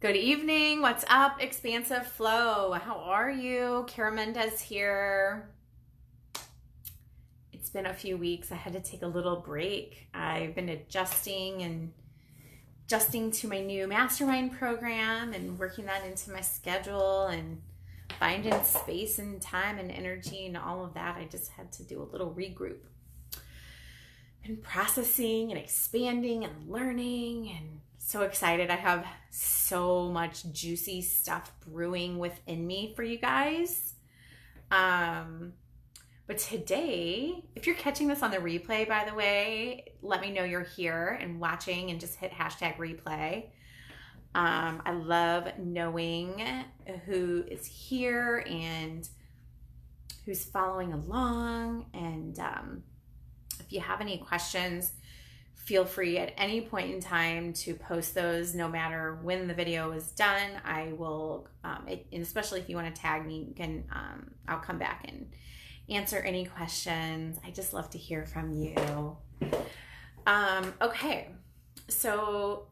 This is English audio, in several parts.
Good evening. What's up, Expansive Flow? How are you? Kara Mendez here. It's been a few weeks. I had to take a little break. I've been adjusting to my new mastermind program and working that into my schedule and finding space and time and energy and all of that. I just had to do a little regroup. Been processing and expanding and learning and so excited. I have so much juicy stuff brewing within me for you guys. But today, if you're catching this on the replay, by the way, let me know you're here and watching and just hit hashtag replay. I love knowing who is here and who's following along. And if you have any questions, feel free at any point in time to post those, no matter when the video is done. I will, and especially if you want to tag me, you can, I'll come back and answer any questions. I just love to hear from you. Okay, so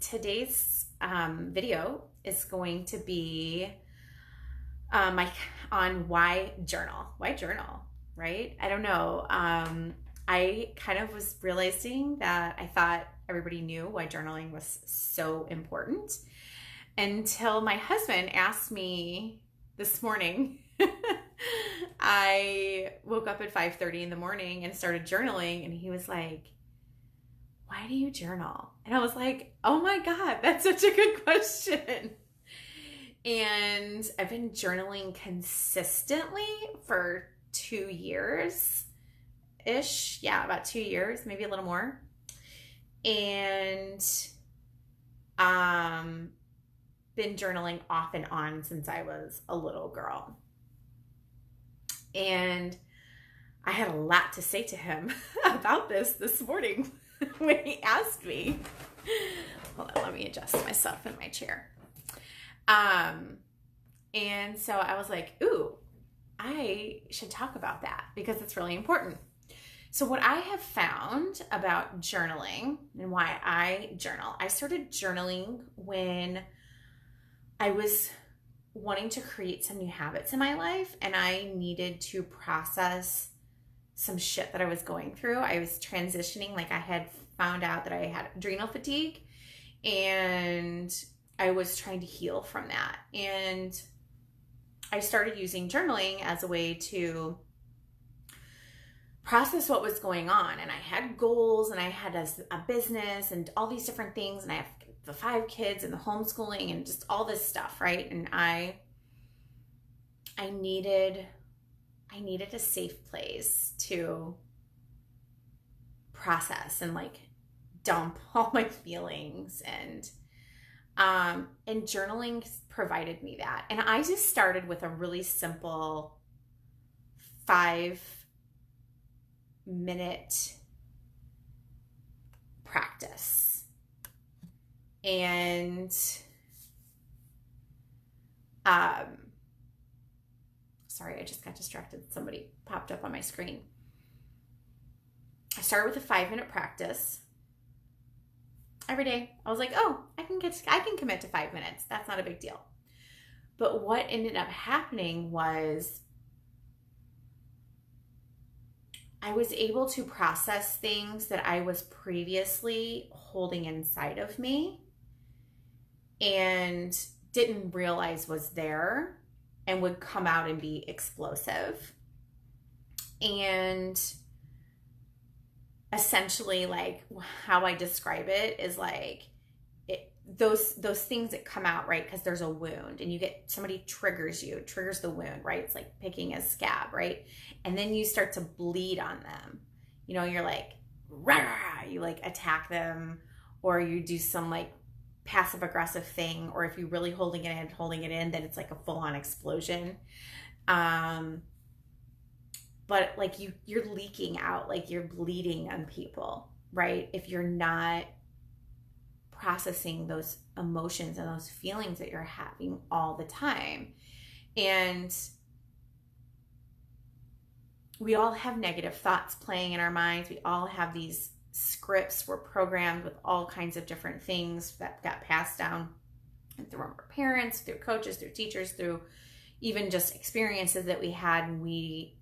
today's video is going to be on why journal. Why journal, right? I don't know. I kind of was realizing that I thought everybody knew why journaling was so important until my husband asked me this morning. I woke up at 5:30 in the morning and started journaling, and he was like, "Why do you journal?" And I was like, "Oh my God, that's such a good question." And I've been journaling consistently for 2 years. Ish, yeah, about 2 years, maybe a little more. And been journaling off and on since I was a little girl. And I had a lot to say to him about this morning when he asked me. Hold on, let me adjust myself in my chair. And so I was like, ooh, I should talk about that because it's really important. So what I have found about journaling and why I journal, I started journaling when I was wanting to create some new habits in my life and I needed to process some shit that I was going through. I was transitioning, like I had found out that I had adrenal fatigue and I was trying to heal from that. And I started using journaling as a way to process what was going on. And I had goals and I had a business and all these different things. And I have the 5 kids and the homeschooling and just all this stuff, right? And I needed a safe place to process and like dump all my feelings, and journaling provided me that. And I just started with a really simple 5-minute practice. And sorry, I just got distracted. Somebody popped up on my screen. I started with a 5-minute practice every day. I was like, oh, I can commit to 5 minutes. That's not a big deal. But what ended up happening was I was able to process things that I was previously holding inside of me and didn't realize was there and would come out and be explosive. And essentially, like how I describe it is like those things that come out, right? Because there's a wound and somebody triggers the wound, right? It's like picking a scab, right? And then you start to bleed on them. You know, you're like, rah, you like attack them, or you do some like passive aggressive thing, or if you're really holding it in, then it's like a full on explosion. But like you're leaking out, like you're bleeding on people, right? If you're not processing those emotions and those feelings that you're having all the time. And we all have negative thoughts playing in our minds. We all have these scripts. We're programmed with all kinds of different things that got passed down and through our parents, through coaches, through teachers, through even just experiences that we had, and we,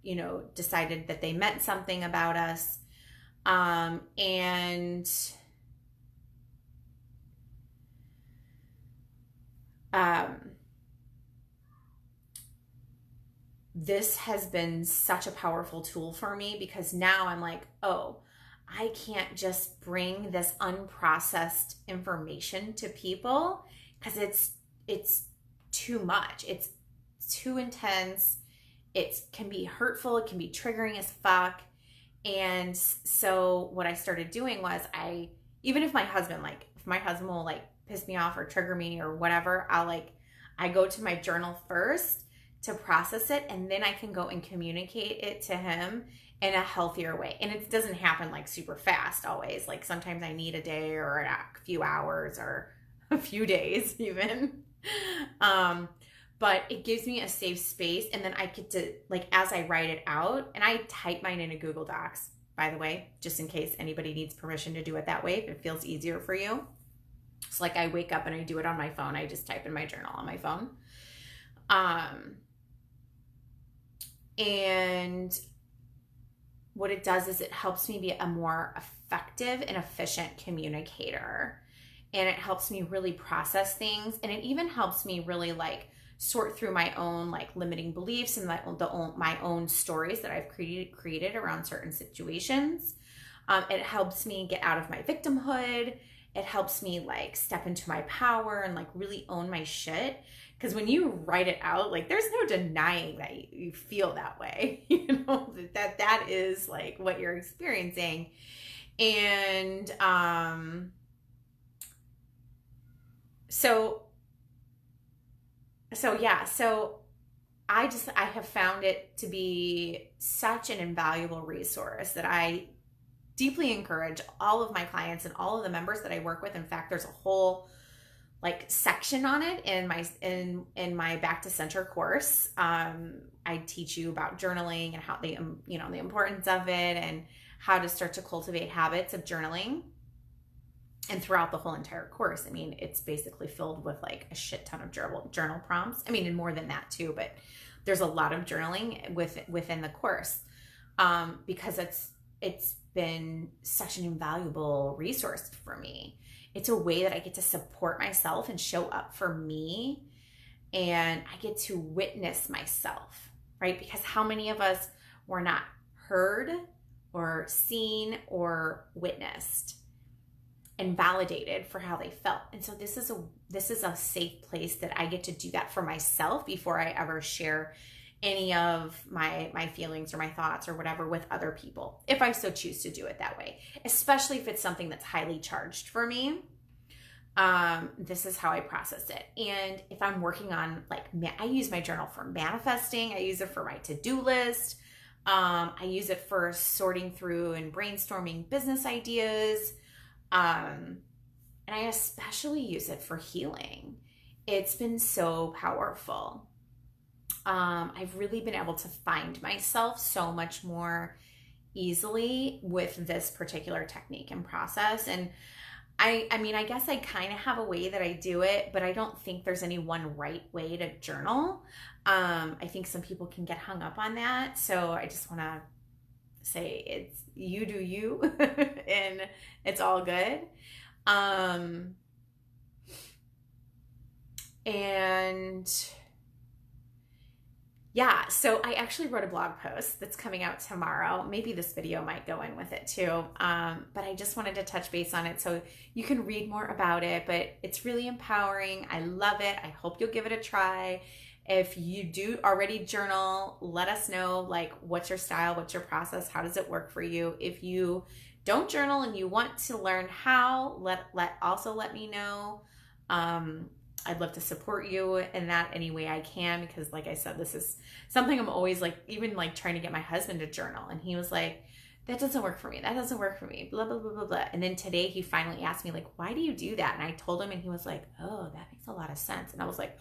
you know, decided that they meant something about us. And this has been such a powerful tool for me, because now I'm like, oh, I can't just bring this unprocessed information to people, because it's too much. It's too intense. It can be hurtful. It can be triggering as fuck. And so what I started doing was, even if my husband will like piss me off or trigger me or whatever, I go to my journal first to process it, and then I can go and communicate it to him in a healthier way. And it doesn't happen like super fast always. Like sometimes I need a day or a few hours or a few days even. But it gives me a safe space, and then I get to, like, as I write it out, and I type mine in a Google Docs, by the way, just in case anybody needs permission to do it that way, if it feels easier for you. It's like I wake up and I do it on my phone. I just type in my journal on my phone. And what it does is it helps me be a more effective and efficient communicator. And it helps me really process things. And it even helps me really like sort through my own like limiting beliefs and my own stories that I've created around certain situations. It helps me get out of my victimhood. It helps me like step into my power and like really own my shit. Because when you write it out, like there's no denying that you feel that way. You know, that is like what you're experiencing. And so I have found it to be such an invaluable resource that I deeply encourage all of my clients and all of the members that I work with. In fact, there's a whole like section on it in my Back to Center course. I teach you about journaling and how the importance of it and how to start to cultivate habits of journaling. And throughout the whole entire course, I mean, it's basically filled with like a shit ton of journal prompts. I mean, and more than that too, but there's a lot of journaling within the course, because it's been such an invaluable resource for me. It's a way that I get to support myself and show up for me, and I get to witness myself, right? Because how many of us were not heard or seen or witnessed and validated for how they felt? And so this is a safe place that I get to do that for myself before I ever share any of my feelings or my thoughts or whatever with other people, if I so choose to do it that way, especially if it's something that's highly charged for me. This is how I process it. And if I'm working on I use my journal for manifesting, I use it for my to-do list. I use it for sorting through and brainstorming business ideas. And I especially use it for healing. It's been so powerful. I've really been able to find myself so much more easily with this particular technique and process. And I mean, I guess I kind of have a way that I do it, but I don't think there's any one right way to journal. I think some people can get hung up on that. So I just want to say it's you do you and it's all good. And yeah, so I actually wrote a blog post that's coming out tomorrow. Maybe this video might go in with it too. But I just wanted to touch base on it so you can read more about it. But it's really empowering. I love it. I hope you'll give it a try. If you do already journal, let us know, like, what's your style, what's your process, how does it work for you? If you don't journal and you want to learn how, let me know. I'd love to support you in that any way I can, because like I said, this is something I'm always even trying to get my husband to journal. And he was like, that doesn't work for me. That doesn't work for me. Blah, blah, blah, blah, blah. And then today he finally asked me, why do you do that? And I told him, and he was like, oh, that makes a lot of sense. And I was like,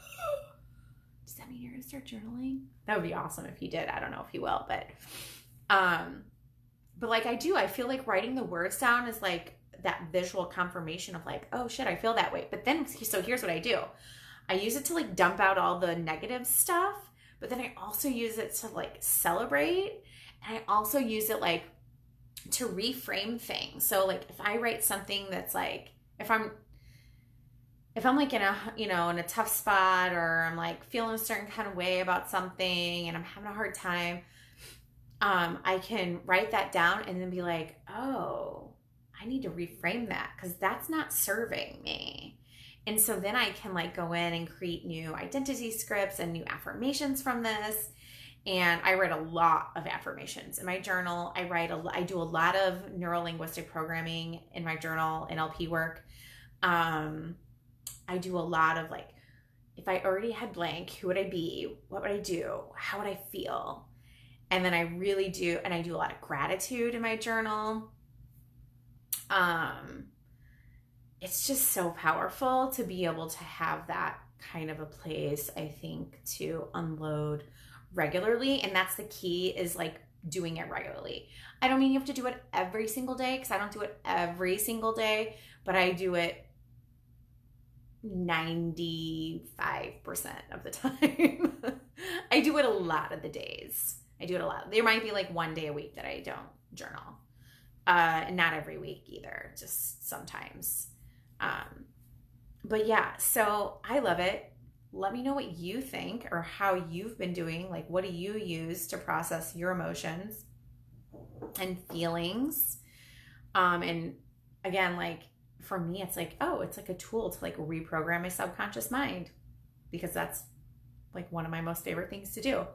does that mean you're going to start journaling? That would be awesome if he did. I don't know if he will, but like I do, I feel like writing the words down is like that visual confirmation of like, oh shit, I feel that way. But then, so here's what I do. I use it to like dump out all the negative stuff, but then I also use it to like celebrate. And I also use it like to reframe things. So like if I write something that's like, if I'm like in a, you know, in a tough spot, or I'm like feeling a certain kind of way about something and I'm having a hard time, I can write that down and then be like, oh, I need to reframe that because that's not serving me. And so then I can like go in and create new identity scripts and new affirmations from this. And I write a lot of affirmations in my journal. I do a lot of neuro-linguistic programming in my journal, NLP work. I do a lot of like, if I already had blank, who would I be? What would I do? How would I feel? And then I really do, and I do a lot of gratitude in my journal. It's just so powerful to be able to have that kind of a place, I think, to unload regularly. And that's the key, is like doing it regularly. I don't mean you have to do it every single day, because I don't do it every single day, but I do it 95% of the time. I do it a lot of the days. I do it a lot. There might be like one day a week that I don't journal. Not every week either, just sometimes. But yeah, so I love it. Let me know what you think or how you've been doing. Like, what do you use to process your emotions and feelings? And again, like for me, it's like, oh, it's like a tool to like reprogram my subconscious mind, because that's like one of my most favorite things to do.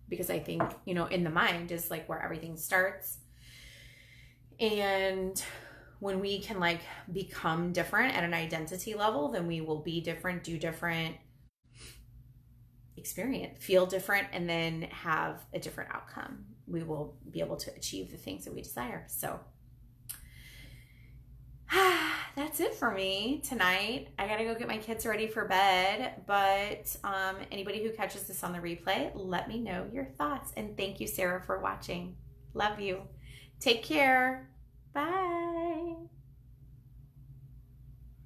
Because I think, you know, in the mind is like where everything starts. And when we can like become different at an identity level, then we will be different, do different, experience, feel different, and then have a different outcome. We will be able to achieve the things that we desire. So that's it for me tonight. I gotta go get my kids ready for bed, but anybody who catches this on the replay, let me know your thoughts. And thank you, Sarah, for watching. Love you. Take care. Bye.